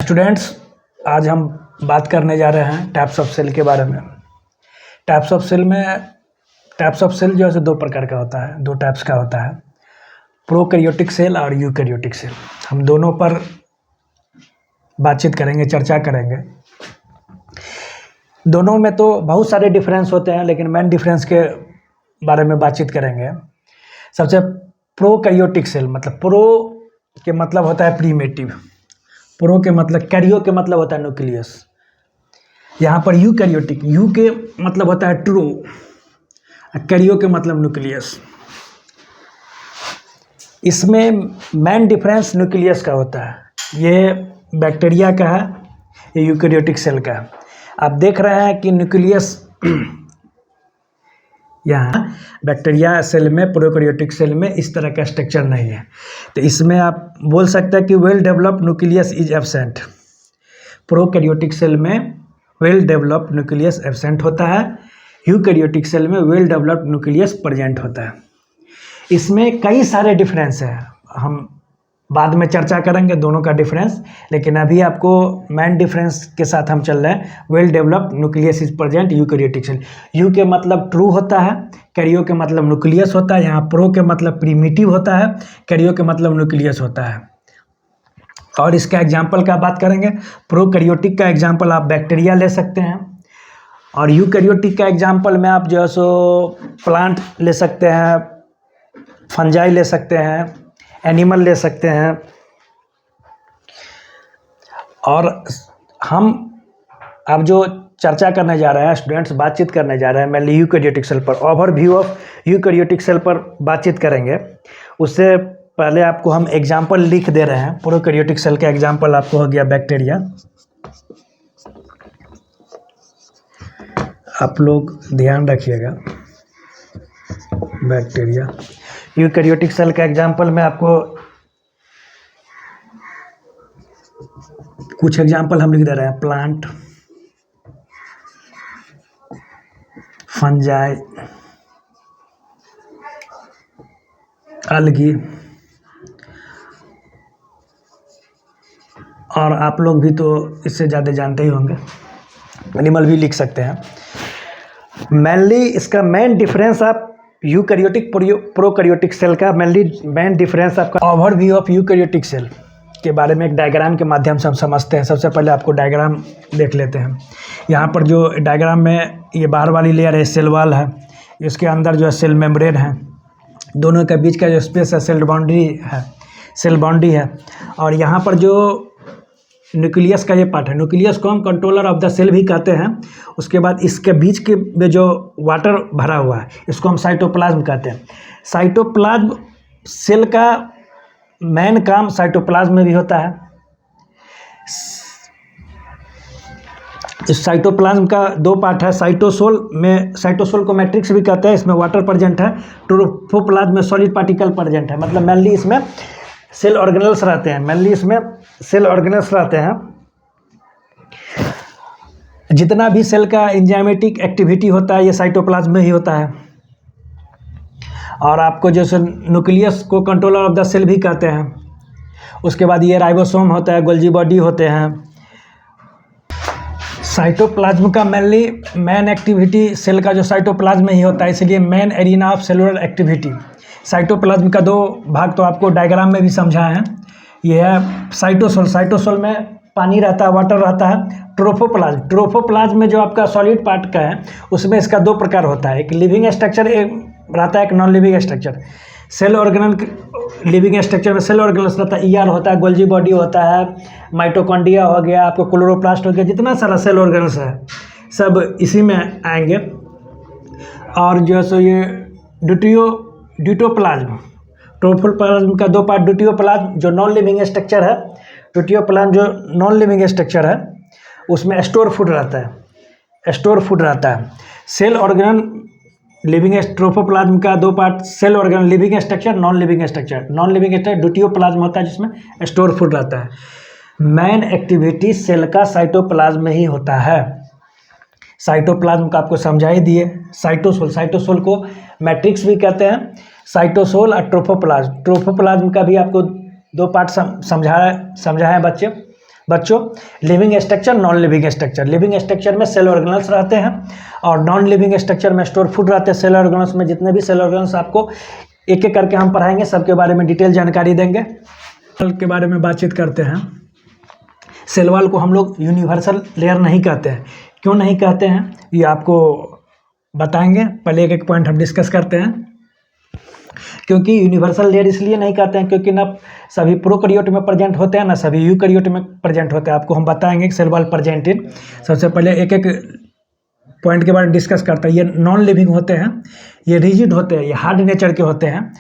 Students, आज हम बात करने जा रहे हैं टाइप्स ऑफ सेल के बारे में। टाइप्स ऑफ सेल जो है दो प्रकार का होता है, दो टाइप्स का होता है, प्रोकैरियोटिक सेल और यूकैरियोटिक सेल। हम दोनों पर बातचीत करेंगे, चर्चा करेंगे। दोनों में तो बहुत सारे डिफरेंस होते हैं, लेकिन मेन डिफरेंस के बारे में बातचीत करेंगे। सबसे प्रोकैरियोटिक सेल, मतलब प्रो के मतलब होता है प्रीमेटिव, प्रो के मतलब, कैरियो के मतलब होता है न्यूक्लियस। यहाँ पर यूकैरियोटिक, यू के मतलब होता है ट्रू, कैरियो के मतलब न्यूक्लियस। इसमें मेन डिफरेंस न्यूक्लियस का होता है। ये बैक्टीरिया का है, ये यूकैरियोटिक सेल का है। आप देख रहे हैं कि न्यूक्लियस यहाँ बैक्टीरिया सेल में, प्रोकैरियोटिक सेल में इस तरह का स्ट्रक्चर नहीं है। तो इसमें आप बोल सकते हैं कि well developed nucleus is absent. Prokaryotic cell में वेल डेवलप्ड न्यूक्लियस एब्सेंट होता है, यूकैरियोटिक सेल में वेल डेवलप्ड न्यूक्लियस प्रेजेंट होता है। इसमें कई सारे डिफरेंस हैं, हम बाद में चर्चा करेंगे दोनों का डिफरेंस, लेकिन अभी आपको मेन डिफरेंस के साथ हम चल रहे हैं। Well developed nucleus is present eukaryotic cell. U के मतलब ट्रू होता है, कैरियो के मतलब न्यूक्लियस होता है। यहाँ प्रो के मतलब प्रीमिटिव होता है, कैरियो के मतलब न्यूक्लियस होता है। और इसका एग्जाम्पल का बात करेंगे, प्रोकैरियोटिक का एग्जाम्पल आप बैक्टीरिया ले सकते हैं, और यूकैरियोटिक का एग्जाम्पल में आप जो है सो प्लांट ले सकते हैं, फंजाई ले सकते हैं, एनिमल ले सकते हैं। और हम अब जो चर्चा करने जा रहे हैं स्टूडेंट्स, बातचीत करने जा रहे हैं मेनली यूकैरियोटिक सेल पर। ओवरव्यू ऑफ यूकैरियोटिक सेल पर बातचीत करेंगे। उससे पहले आपको हम एग्जाम्पल लिख दे रहे हैं। प्रोकैरियोटिक सेल का एग्जाम्पल आपको हो गया बैक्टीरिया। आप लोग ध्यान रखिएगा, बैक्टीरिया। यूकैरियोटिक सेल का एग्जाम्पल में आपको कुछ एग्जाम्पल हम लिख दे रहे हैं। प्लांट, फंजाई, अलगी, और आप लोग भी तो इससे ज़्यादा जानते ही होंगे, एनिमल भी लिख सकते हैं। मेनली इसका मेन डिफरेंस आप यूकैरियोटिक प्रोकैरियोटिक सेल का मेन डिफरेंस आपका ओवरव्यू ऑफ यूकैरियोटिक सेल के बारे में एक डायग्राम के माध्यम से हम समझते हैं। सबसे पहले आपको डायग्राम देख लेते हैं। यहाँ पर जो डायग्राम में ये बाहर वाली लेयर है, सेल वॉल है, इसके अंदर जो है सेल मेम्ब्रेन है, दोनों के बीच का जो स्पेस है सेल बाउंड्री है। और यहाँ पर जो न्यूक्लियस का ये पार्ट है, न्यूक्लियस को हम कंट्रोलर ऑफ द सेल भी कहते हैं। उसके बाद इसके बीच के में जो वाटर भरा हुआ है, इसको हम साइटोप्लाज्म कहते हैं। साइटोप्लाज्म सेल का मेन काम साइटोप्लाज्म में भी होता है। इस साइटोप्लाज्म का दो पार्ट है। साइटोसोल को मैट्रिक्स भी कहते हैं, इसमें वाटर प्रेजेंट है। ट्रोफोप्लाज्म में सॉलिड पार्टिकल प्रेजेंट है। मतलब मेनली इसमें सेल ऑर्गेनेल्स रहते हैं। जितना भी सेल का एंजाइमेटिक एक्टिविटी होता है ये साइटोप्लाज्म में ही होता है। और आपको जैसे न्यूक्लियस को कंट्रोलर ऑफ द सेल भी कहते हैं। उसके बाद ये राइबोसोम होता है, गोल्जी बॉडी होते हैं। साइटोप्लाज्म का मेन एक्टिविटी सेल का जो साइटोप्लाज्म में ही होता है, इसलिए main arena of cellular activity. Cytoplasm का दो भाग तो आपको डायग्राम में भी समझा है। ये है साइटोसोल में पानी रहता है, वाटर रहता है। ट्रोफोप्लाज्म में जो आपका सॉलिड पार्ट का है, उसमें इसका दो प्रकार होता है, एक लिविंग स्ट्रक्चर रहता है, एक non living structure. Cell organelle living structure में सेल ऑर्गेनल्स रहता है, ईआर होता है, गोल्जी बॉडी होता है, माइटोकॉन्ड्रिया हो गया, आपको क्लोरोप्लास्ट हो गया, जितना सारा सेल ऑर्गेनल्स है सब इसी में आएंगे। और जो सो ये ड्यूटोप्लाज्म, ट्रोफोप्लाज्म का दो पार्ट, ड्यूटोप्लाज्म जो नॉन लिविंग स्ट्रक्चर है, ड्यूटोप्लाज्म जो नॉन लिविंग स्ट्रक्चर है उसमें स्टोर फूड रहता है। सेल ऑर्गेनल लिविंग, ट्रोफोप्लाज्म का दो part, cell organelle living structure, non living structure deutoplasm होता है जिसमें स्टोर फूड रहता है। मेन एक्टिविटी सेल का साइटोप्लाज्म में ही होता है। साइटोप्लाज्म का आपको समझा ही दिए। साइटोसोल को मैट्रिक्स भी कहते हैं। साइटोसोल और ट्रोफोप्लाज्म का भी आपको दो पार्ट समझाया है बच्चे। बच्चों, living structure, non living structure. Living structure में सेल ऑर्गेनल्स रहते हैं और नॉन लिविंग स्ट्रक्चर में स्टोर फूड रहते हैं। सेल ऑर्गेनल्स में जितने भी सेल ऑर्गेनल्स आपको एक एक करके हम पढ़ाएंगे, सबके बारे में डिटेल जानकारी देंगे। सेल के बारे में बातचीत करते हैं। सेल वॉल को हम लोग यूनिवर्सल लेयर नहीं कहते हैं। क्यों नहीं कहते हैं ये आपको बताएंगे। पहले एक एक पॉइंट हम डिस्कस करते हैं। क्योंकि यूनिवर्सल लेयर इसलिए नहीं कहते हैं क्योंकि ना सभी प्रोकैरियोट में प्रेजेंट होते हैं, ना सभी यूकैरियोट में प्रेजेंट होते हैं। आपको हम बताएंगे कि सेल वॉल प्रेजेंट इन। सबसे पहले एक एक पॉइंट के बारे में डिस्कस करते हैं। ये नॉन लिविंग होते हैं, ये रिजिड होते हैं, ये हार्ड नेचर के होते हैं,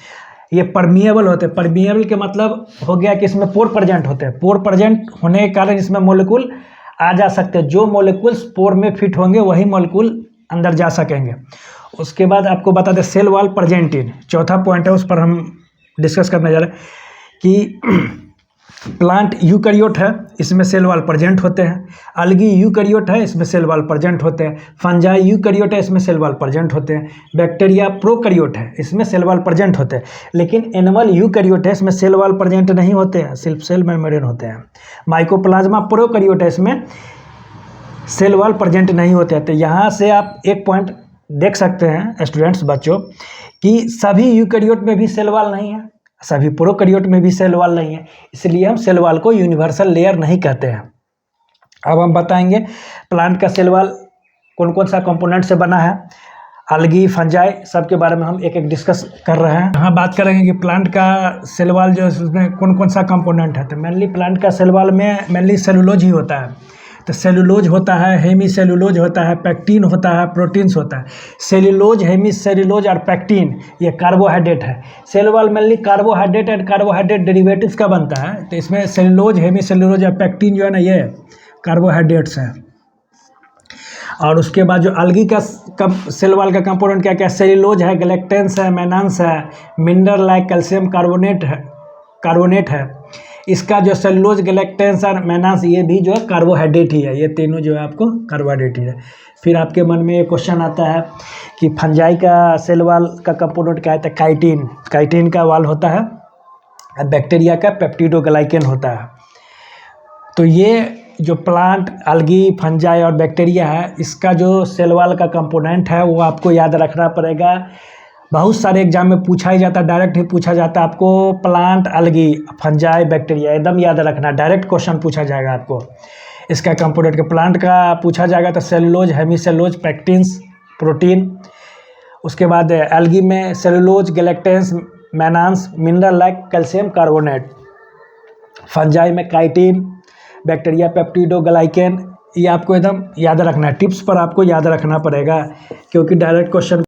ये परमिएबल होते हैं। परमिएबल के मतलब हो गया कि इसमें पोर प्रेजेंट होते हैं। पोर प्रेजेंट होने के कारण इसमें मॉलिक्यूल आ जा सकते हैं। जो मॉलिक्यूल्स पोर में फिट होंगे वही मॉलिक्यूल अंदर जा सकेंगे। उसके बाद आपको बता दें सेल वॉल प्रेजेंट इन, चौथा पॉइंट है, उस पर हम डिस्कस करने जा रहे हैं कि प्लांट यूकैरियोट है, इसमें सेल वॉल प्रेजेंट होते हैं। अलगी यूकैरियोट है, इसमें सेल वॉल प्रेजेंट होते हैं। फंजाई यूकैरियोट है, इसमें सेल वॉल प्रेजेंट होते हैं। बैक्टीरिया प्रोकैरियोट है, इसमें सेल वॉल प्रेजेंट होते हैं। लेकिन एनिमल यूकैरियोट है, इसमें सेल वॉल प्रेजेंट नहीं होते हैं, सिर्फ सेल मेम्ब्रेन होते हैं। माइकोप्लाज्मा प्रोकैरियोट है, इसमें सेल वॉल प्रेजेंट नहीं होते हैं। तो यहाँ से आप एक पॉइंट देख सकते हैं स्टूडेंट्स, बच्चों, कि सभी यूकैरियोट में भी सेल वॉल नहीं है, सभी प्रोकैरियोट में भी सेल वॉल नहीं है, इसलिए हम सेल वॉल को यूनिवर्सल लेयर नहीं कहते हैं। अब हम बताएंगे प्लांट का सेल वॉल कौन कौन सा कंपोनेंट से बना है। अलगी, फंजाई, सब के बारे में हम एक एक डिस्कस कर रहे हैं। यहाँ बात करेंगे कि प्लांट का सेल वॉल जो है उसमें कौन कौन सा कंपोनेंट है। तो मेनली प्लांट का सेल वॉल में मेनली सेलुलोज ही होता है। तो सेलुलोज होता है, हेमी सेलुलोज होता है, पैक्टीन होता है, प्रोटीन्स होता है। सेलुलोज, हेमी सेलुलोज और पैक्टीन ये कार्बोहाइड्रेट है। Cell wall mainly carbohydrate and carbohydrate derivatives का बनता है। तो इसमें सेलुलोज, हेमी सेलुलोज और पैक्टीन जो है ना, ये कार्बोहाइड्रेट्स हैं। और उसके बाद जो अलगी का सेल वॉल का कंपोनेंट क्या क्या है, सेलुलोज है, गैलेक्टेंस है, मेनान्स है, मिनरल लाइक कैल्शियम कार्बोनेट है। इसका जो सेलुलोज, गैलेक्टेंस और मेनान्स ये भी जो है कार्बोहाइड्रेट ही है। ये तीनों जो है आपको कार्बोहाइड्रेट ही है। फिर आपके मन में एक क्वेश्चन आता है कि फंजाई का सेल वॉल का कंपोनेंट क्या है। तो काइटिन, काइटिन का वॉल होता है। बैक्टीरिया का पेप्टिडोग्लाइकेन होता है। तो ये जो प्लांट, अलगी, फंजाई और बैक्टीरिया है, इसका जो सेल वॉल का कंपोनेंट है वो आपको याद रखना पड़ेगा। बहुत सारे एग्जाम में पूछा ही जाता है, डायरेक्ट ही पूछा जाता है आपको। प्लांट, अलगी, फंजाई, बैक्टीरिया एकदम याद रखना, डायरेक्ट क्वेश्चन पूछा जाएगा आपको। इसका कंपोनेंट के प्लांट का पूछा जाएगा तो cellulose, Hemy cellulose, pectins, protein. उसके बाद अलगी में cellulose, galactans, mannans, mineral like calcium carbonate. Fungi में काइटिन, बैक्टीरिया पेप्टिडोग्लाइकेन। ये आपको एकदम याद रखना है, टिप्स पर आपको याद रखना पड़ेगा क्योंकि डायरेक्ट क्वेश्चन